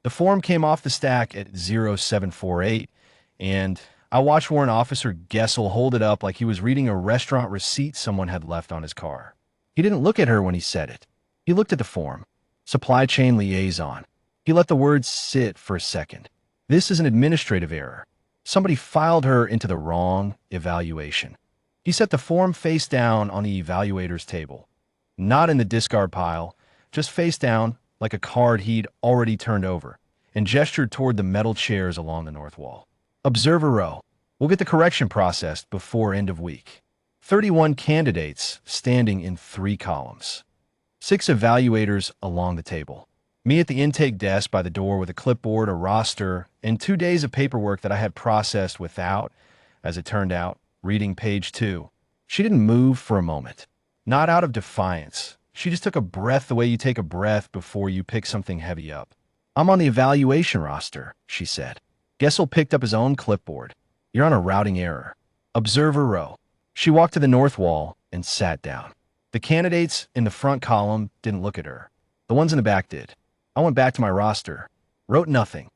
The form came off the stack at 0748, and I watched Warrant Officer Gessel hold it up like he was reading a restaurant receipt someone had left on his car. He didn't look at her when he said it. He looked at the form. Supply Chain Liaison. He let the words sit for a second. This is an administrative error. Somebody filed her into the wrong evaluation. He set the form face down on the evaluator's table. Not in the discard pile, just face down like a card he'd already turned over, and gestured toward the metal chairs along the north wall. Observer row. We'll get the correction processed before end of week. 31 candidates standing in 3 columns. 6 evaluators along the table. Me at the intake desk by the door with a clipboard, a roster, and 2 days of paperwork that I had processed without, as it turned out, reading page 2. She didn't move for a moment. Not out of defiance. She just took a breath the way you take a breath before you pick something heavy up. I'm on the evaluation roster, she said. Gessel picked up his own clipboard. You're on a routing error. Observer row. She walked to the north wall and sat down. The candidates in the front column didn't look at her. The ones in the back did. I went back to my roster, wrote nothing.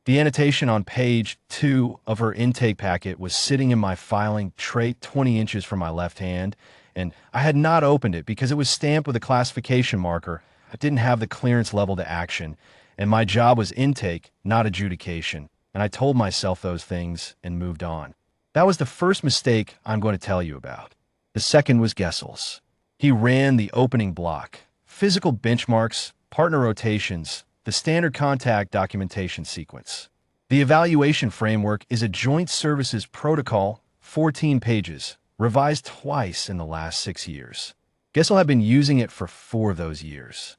The annotation on page 2 of her intake packet was sitting in my filing tray 20 inches from my left hand, and I had not opened it because it was stamped with a classification marker. I didn't have the clearance level to action, and my job was intake, not adjudication, and I told myself those things and moved on. That was the first mistake I'm going to tell you about. The second was Gessel's. He ran the opening block, physical benchmarks, partner rotations, the standard contact documentation sequence. The evaluation framework is a joint services protocol, 14 pages, revised twice in the last 6 years. Gessel had been using it for 4 of those years.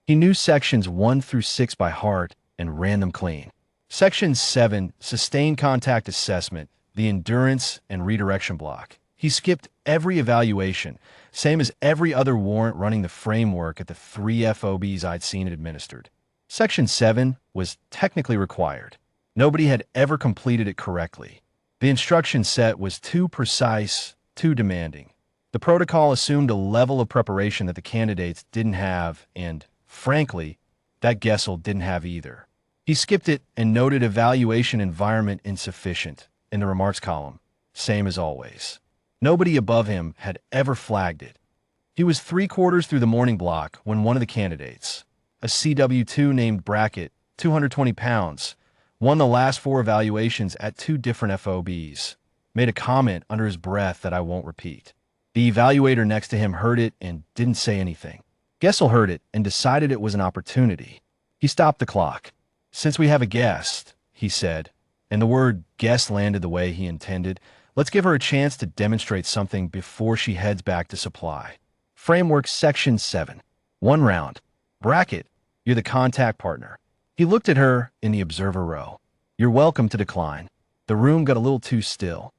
He knew sections 1 through 6 by heart and ran them clean. Section 7, Sustained Contact Assessment, the Endurance and Redirection block. He skipped every evaluation, same as every other warrant running the framework at the 3 FOBs I'd seen it administered. Section 7 was technically required. Nobody had ever completed it correctly. The instruction set was too precise, too demanding. The protocol assumed a level of preparation that the candidates didn't have, and, frankly, that Gessel didn't have either. He skipped it and noted evaluation environment insufficient in the remarks column, same as always. Nobody above him had ever flagged it. He was 3/4 through the morning block when one of the candidates, a CW2 named Brackett, 220 pounds, won the last 4 evaluations at 2 different FOBs, made a comment under his breath that I won't repeat. The evaluator next to him heard it and didn't say anything. Gessel heard it and decided it was an opportunity. He stopped the clock. Since we have a guest, he said, and the word guest landed the way he intended, let's give her a chance to demonstrate something before she heads back to supply. Framework Section 7. 1 round. Brackett, you're the contact partner. He looked at her in the observer row. You're welcome to decline. The room got a little too still.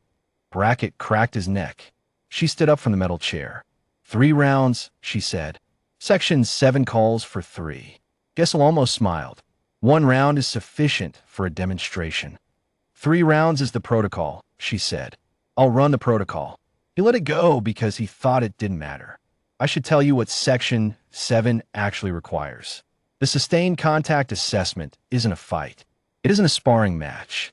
Brackett cracked his neck. She stood up from the metal chair. 3 rounds, she said. Section 7 calls for 3. Gessel almost smiled. 1 round is sufficient for a demonstration. 3 rounds is the protocol, she said. I'll run the protocol. He let it go because he thought it didn't matter. I should tell you what Section 7 actually requires. The Sustained Contact Assessment isn't a fight. It isn't a sparring match.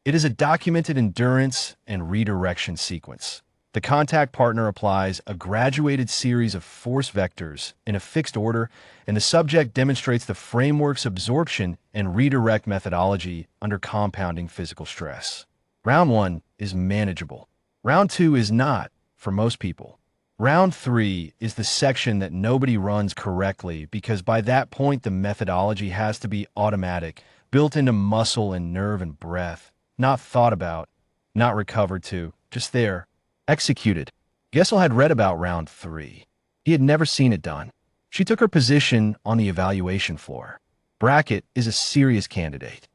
It is a documented endurance and redirection sequence. The contact partner applies a graduated series of force vectors in a fixed order, and the subject demonstrates the framework's absorption and redirect methodology under compounding physical stress. Round 1 is manageable. Round 2 is not, for most people. Round 3 is the section that nobody runs correctly because by that point the methodology has to be automatic, built into muscle and nerve and breath, not thought about, not recovered to, just there, executed. Gessel had read about round 3. He had never seen it done. She took her position on the evaluation floor. Brackett is a serious candidate.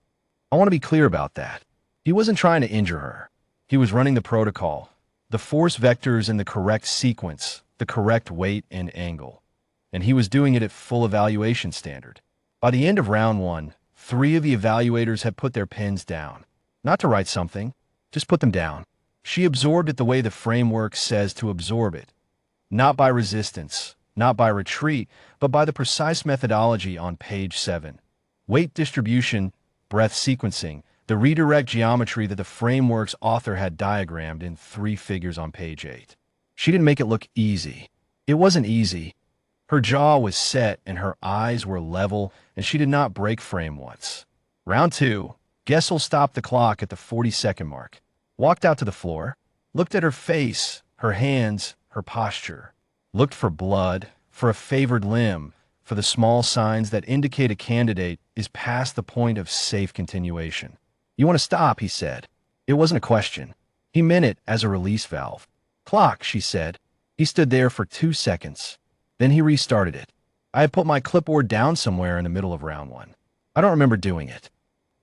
I want to be clear about that. He wasn't trying to injure her. He was running the protocol, the force vectors in the correct sequence, the correct weight and angle. And he was doing it at full evaluation standard. By the end of round 1, 3 of the evaluators had put their pens down. Not to write something, just put them down. She absorbed it the way the framework says to absorb it. Not by resistance, not by retreat, but by the precise methodology on page 7. weight distribution, breath sequencing, the redirect geometry that the framework's author had diagrammed in 3 figures on page 8. She didn't make it look easy. It wasn't easy. Her jaw was set and her eyes were level, and she did not break frame once. Round 2. Gessel stopped the clock at the 40-second mark, walked out to the floor, looked at her face, her hands, her posture, looked for blood, for a favored limb, for the small signs that indicate a candidate is past the point of safe continuation. "You want to stop," he said. It wasn't a question. He meant it as a release valve. "Clock," she said. He stood there for 2 seconds. Then he restarted it. I had put my clipboard down somewhere in the middle of round 1. I don't remember doing it.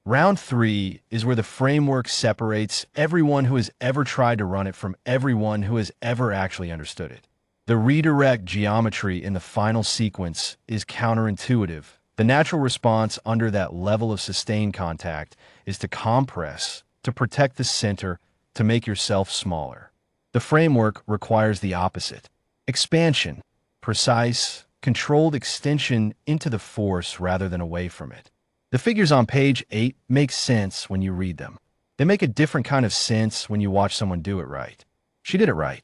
Round 3 is where the framework separates everyone who has ever tried to run it from everyone who has ever actually understood it. The redirect geometry in the final sequence is counterintuitive. The natural response under that level of sustained contact is to compress, to protect the center, to make yourself smaller. The framework requires the opposite: expansion, precise, controlled extension into the force rather than away from it. The figures on page 8 make sense when you read them. They make a different kind of sense when you watch someone do it right. She did it right.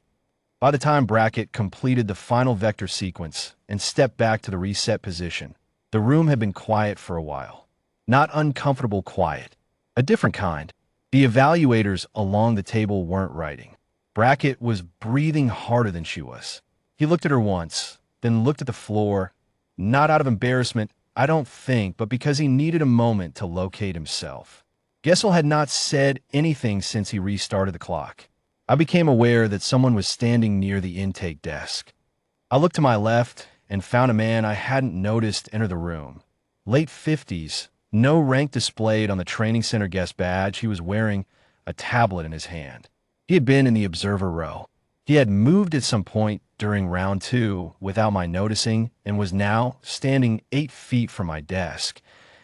By the time Brackett completed the final vector sequence and stepped back to the reset position, the room had been quiet for a while. Not uncomfortable quiet. A different kind. The evaluators along the table weren't writing. Brackett was breathing harder than she was. He looked at her once, then looked at the floor, not out of embarrassment, I don't think, but because he needed a moment to locate himself. Gessel had not said anything since he restarted the clock. I became aware that someone was standing near the intake desk. I looked to my left and found a man I hadn't noticed enter the room. Late 50s, no rank displayed on the training center guest badge. He was wearing a tablet in his hand. He had been in the observer row. He had moved at some point during round 2 without my noticing and was now standing 8 feet from my desk.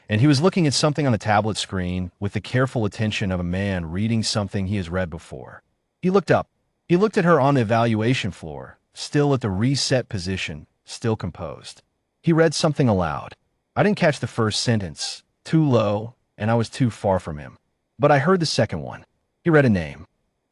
And he was looking at something on the tablet screen with the careful attention of a man reading something he has read before. He looked up. He looked at her on the evaluation floor, still at the reset position, still composed. He read something aloud. I didn't catch the first sentence, too low, and I was too far from him. But I heard the second one. He read a name.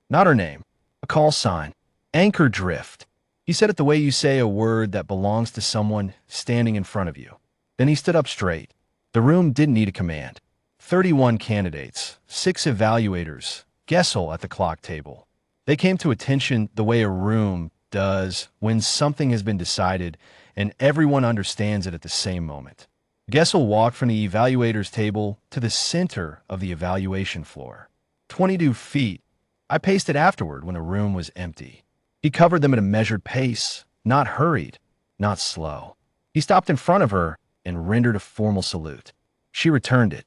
Not her name. A call sign. Anchor drift. He said it the way you say a word that belongs to someone standing in front of you. Then he stood up straight. The room didn't need a command. 31 candidates, 6 evaluators, Gessel at the clock table. They came to attention the way a room does when something has been decided and everyone understands it at the same moment. Gessel walked from the evaluator's table to the center of the evaluation floor. 22 feet. I paced it afterward when the room was empty. He covered them at a measured pace, not hurried, not slow. He stopped in front of her and rendered a formal salute. She returned it.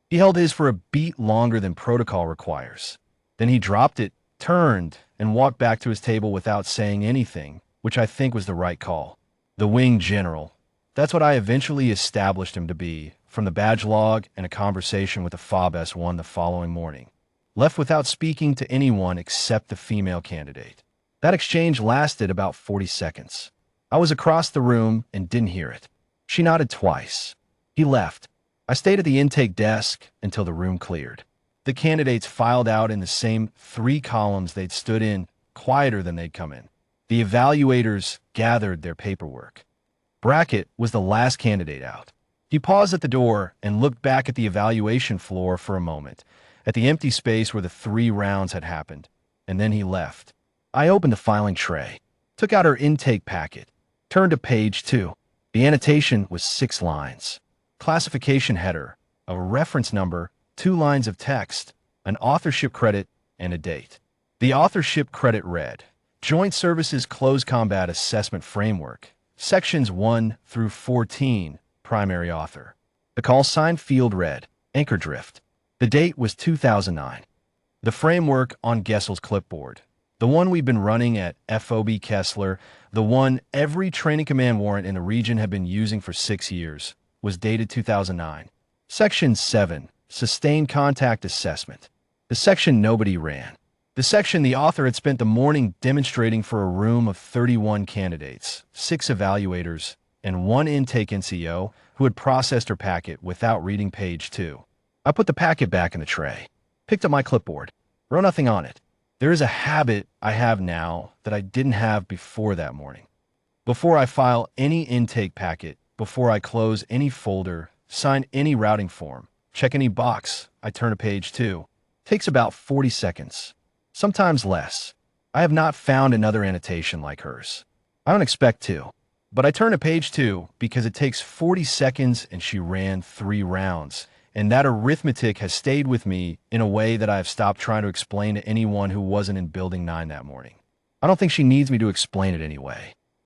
He held his for a beat longer than protocol requires. Then he dropped it, turned, and walked back to his table without saying anything, which I think was the right call. The wing general. That's what I eventually established him to be, from the badge log and a conversation with the FOB S1 the following morning. Left without speaking to anyone except the female candidate. That exchange lasted about 40 seconds. I was across the room and didn't hear it. She nodded twice. He left. I stayed at the intake desk until the room cleared. The candidates filed out in the same 3 columns they'd stood in, quieter than they'd come in. The evaluators gathered their paperwork. Brackett was the last candidate out. He paused at the door and looked back at the evaluation floor for a moment, at the empty space where the 3 rounds had happened, and then he left. I opened the filing tray, took out her intake packet, turned to page 2. The annotation was 6 lines. Classification header, a reference number, 2 lines of text, an authorship credit, and a date. The authorship credit read, Joint Services Close Combat Assessment Framework, Sections 1 through 14, Primary Author. The call sign field read, Anchor Drift. The date was 2009. The framework on Gessel's clipboard, the one we've been running at FOB Kessler, the one every training command warrant in the region had been using for 6 years, was dated 2009. Section 7, Sustained Contact Assessment. The section nobody ran. The section the author had spent the morning demonstrating for a room of 31 candidates, 6 evaluators, and 1 intake NCO who had processed her packet without reading page 2. I put the packet back in the tray, picked up my clipboard, wrote nothing on it. There is a habit I have now that I didn't have before that morning. Before I file any intake packet, before I close any folder, sign any routing form, check any box, I turn to page 2. Takes about 40 seconds, sometimes less. I have not found another annotation like hers. I don't expect to, but I turn to page 2 because it takes 40 seconds and she ran 3 rounds. And that arithmetic has stayed with me in a way that I have stopped trying to explain to anyone who wasn't in Building 9 that morning. I don't think she needs me to explain it anyway.